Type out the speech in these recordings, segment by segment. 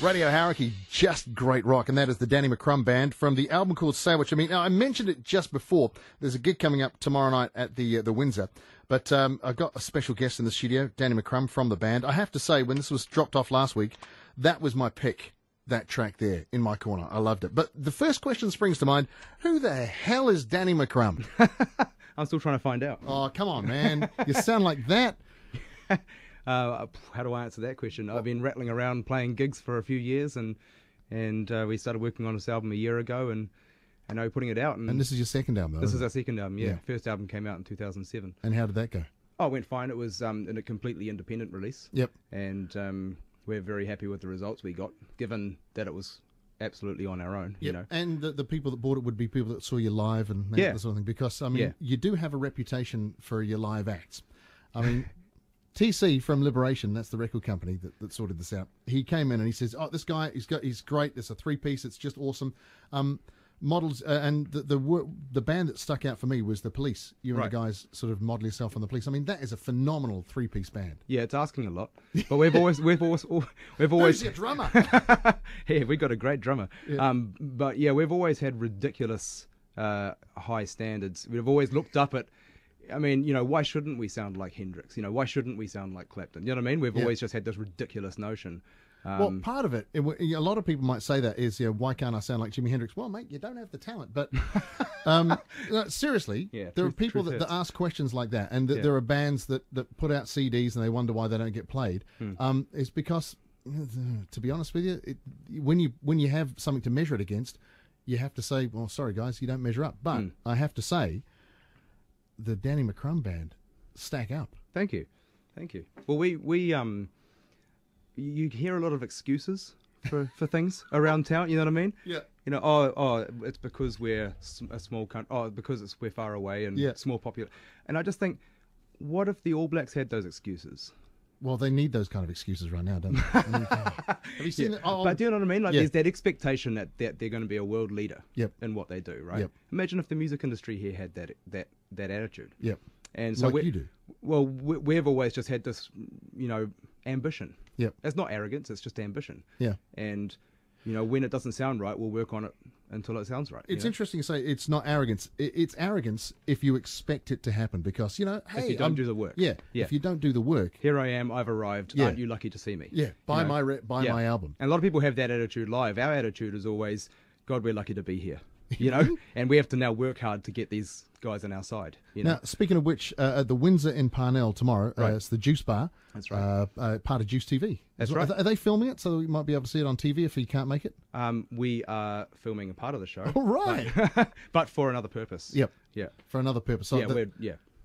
Radio Hauraki, just great rock, and that is the Danny McCrum Band from the album called Say What You Mean. Now, I mentioned it just before. There's a gig coming up tomorrow night at the Windsor, but I've got a special guest in the studio, Danny McCrum from the band. I have to say, when this was dropped off last week, that was my pick, that track there in my corner. I loved it. But the first question springs to mind, who the hell is Danny McCrum? I'm still trying to find out. Oh, come on, man. You sound like that. How do I answer that question? I've been rattling around playing gigs for a few years, and we started working on this album a year ago, and now we're putting it out. And this is your second album, though, This is our second album, yeah. First album came out in 2007. And how did that go? Oh, it went fine. It was in a completely independent release. Yep. And we're very happy with the results we got, given that it was absolutely on our own. Yep. You know. And the people that bought it would be people that saw you live and that sort of thing. Because, I mean, you do have a reputation for your live acts. I mean... TC from Liberation, that's the record company that sorted this out. He came in and he says, "Oh, this guy, he's great. It's a three-piece. It's just awesome." Models and the band that stuck out for me was the Police. You and the guys sort of model yourself on the Police. I mean, that is a phenomenal three-piece band. Yeah, it's asking a lot, but we've always Who's your drummer? Yeah, we've got a great drummer. Yeah. But yeah, we've always had ridiculous high standards. We've always looked up at. I mean, you know, why shouldn't we sound like Hendrix? You know, why shouldn't we sound like Clapton? You know what I mean? We've always just had this ridiculous notion. Well, part of it, a lot of people might say that is, why can't I sound like Jimi Hendrix? Well, mate, you don't have the talent. But seriously, there are people that ask questions like that. And there are bands that put out CDs and they wonder why they don't get played. It's because, to be honest with you, when you have something to measure it against, you have to say, well, sorry, guys, you don't measure up. But I have to say, the Danny McCrum Band stack up. Thank you. Well, you hear a lot of excuses for things around town. You know what I mean? Yeah. You know, oh, it's because we're a small country. Oh, because we're far away and small popular. And I just think, what if the All Blacks had those excuses? Well, they need those kind of excuses right now, don't they? Have you seen it? Oh, but do you know what I mean? Like, there's that expectation that they're going to be a world leader in what they do, right? Yep. Imagine if the music industry here had that attitude. Yep. And so like you do. Well, we've always just had this, ambition. Yep. It's not arrogance; it's just ambition. Yeah. And when it doesn't sound right, we'll work on it until it sounds right. It's interesting to say it's not arrogance. It's arrogance if you expect it to happen because, hey... If you don't do the work. Yeah. If you don't do the work... Here I am, I've arrived. Aren't you lucky to see me? Yeah. Buy my album. And a lot of people have that attitude live. Our attitude is always, God, we're lucky to be here. And we have to now work hard to get these guys on our side. Now, speaking of which, at the Windsor in Parnell tomorrow, it's the Juice Bar. That's right. Part of Juice TV. That's right. Are they filming it so we might be able to see it on TV if you can't make it? We are filming a part of the show. All right. But for another purpose. Yep. Yeah. For another purpose. So All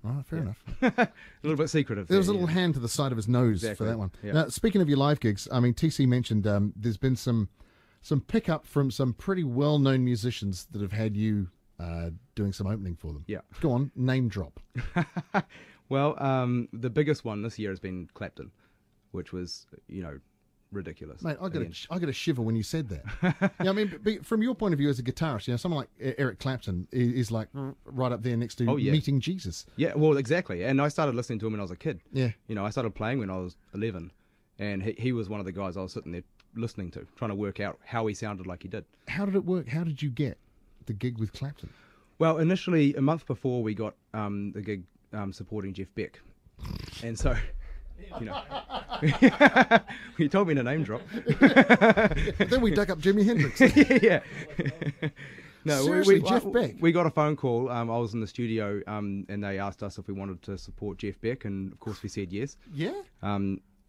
right, fair enough. A little bit secretive. There was a little hand to the side of his nose for that one. Yeah. Now, speaking of your live gigs, I mean, TC mentioned there's been some pickup from some pretty well-known musicians that have had you doing some opening for them. Yeah. Go on, name drop. Well, the biggest one this year has been Clapton, which was, ridiculous. Mate, I got a shiver when you said that. I mean, from your point of view as a guitarist, someone like Eric Clapton is like right up there next to meeting Jesus. Yeah, well, exactly. And I started listening to him when I was a kid. Yeah. I started playing when I was 11, and he was one of the guys I was sitting there listening to, trying to work out how he sounded like he did. How did it work? How did you get the gig with Clapton? Well, initially, a month before, we got the gig supporting Jeff Beck. And so, he told me to name drop. Then we dug up Jimi Hendrix. Yeah. No, seriously, Jeff Beck. We got a phone call. I was in the studio, and they asked us if we wanted to support Jeff Beck, and of course we said yes. Yeah.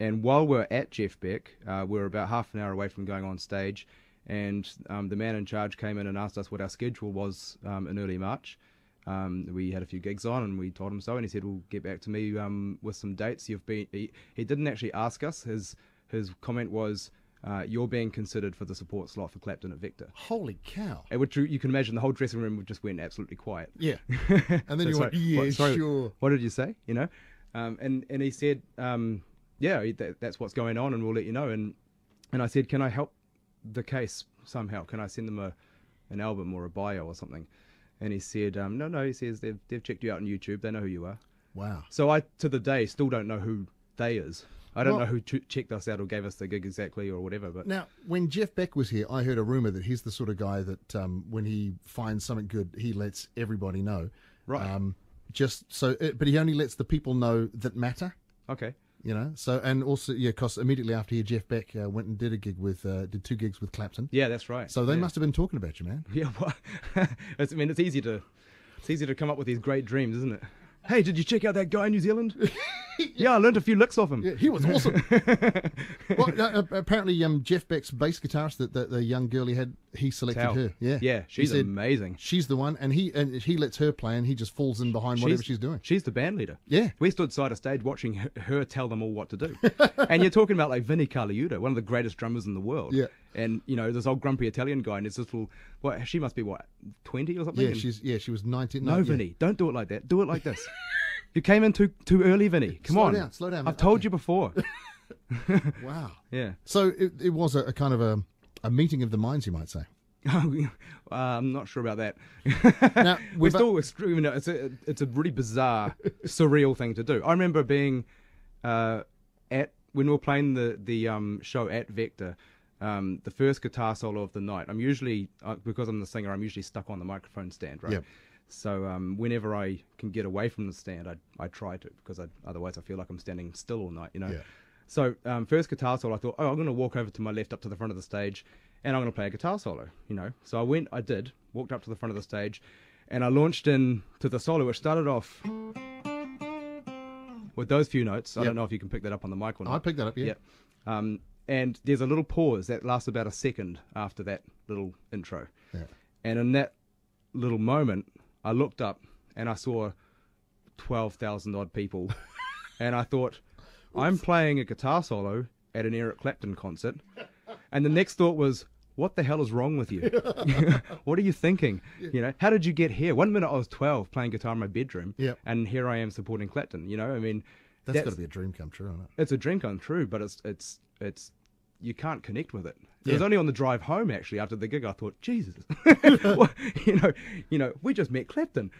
And while we're at Jeff Beck, we're about half an hour away from going on stage, and the man in charge came in and asked us what our schedule was in early March. We had a few gigs on, and we told him so, and he said, "Well, get back to me with some dates." He didn't actually ask us. His comment was, "You're being considered for the support slot for Clapton at Vector." Holy cow! Which you can imagine the whole dressing room just went absolutely quiet. Yeah. And then you went, "Yeah, sure." What did you say? And he said, that's what's going on, and we'll let you know. And I said, can I help the case somehow? Can I send them an album or a bio or something? And he said, no. He says they've checked you out on YouTube. They know who you are. Wow. So I, to the day, still don't know who they is. I don't know who checked us out or gave us the gig exactly or whatever. But now, when Jeff Beck was here, I heard a rumor that he's the sort of guy that when he finds something good, he lets everybody know. Right. But he only lets the people know that matter. Okay. You know, so, and also, because immediately after here, Jeff Beck went and did did 2 gigs with Clapton. Yeah, that's right. So they must have been talking about you, man. Yeah, well, it's easy to come up with these great dreams, isn't it? Hey, did you check out that guy in New Zealand? Yeah, I learned a few licks off him. Yeah, he was awesome. Well, apparently, Jeff Beck's bass guitarist, the young girl he had, he selected her. Yeah, yeah, she's amazing. She's the one, and he lets her play, and he just falls in behind whatever she's doing. She's the band leader. Yeah, we stood side of stage watching her tell them all what to do. And you're talking about like Vinnie Colaiuta, one of the greatest drummers in the world. Yeah. And this old grumpy Italian guy, and it's this little, she must be 20 or something. Yeah, she was 19. No, Vinny, don't do it like that. Do it like this. You came in too early, Vinny. Come on. Slow down. I've told you before. Wow. Yeah. So it was a kind of a meeting of the minds, you might say. I'm not sure about that. Now, We're still extreme. It's a really bizarre, surreal thing to do. I remember being when we were playing the show at Vector. The first guitar solo of the night. I'm usually because I'm the singer, I'm usually stuck on the microphone stand, right? Yep. So whenever I can get away from the stand, I try to, because otherwise I feel like I'm standing still all night, Yeah. So first guitar solo, I thought, I'm going to walk over to my left up to the front of the stage, and I'm going to play a guitar solo, So I walked up to the front of the stage, and I launched in to the solo, which started off with those few notes. I don't know if you can pick that up on the mic or not. I picked that up, yeah. And there's a little pause that lasts about a second after that little intro. Yeah. And in that little moment, I looked up and I saw 12,000 odd people. And I thought, I'm playing a guitar solo at an Eric Clapton concert. And the next thought was, what the hell is wrong with you? What are you thinking? How did you get here? One minute I was 12 playing guitar in my bedroom. Yep. And here I am supporting Clapton. That's got to be a dream come true, isn't it? It's a dream come true, but it's you can't connect with it. It Yeah. was only on the drive home, actually, after the gig, I thought, Jesus, we just met Clapton.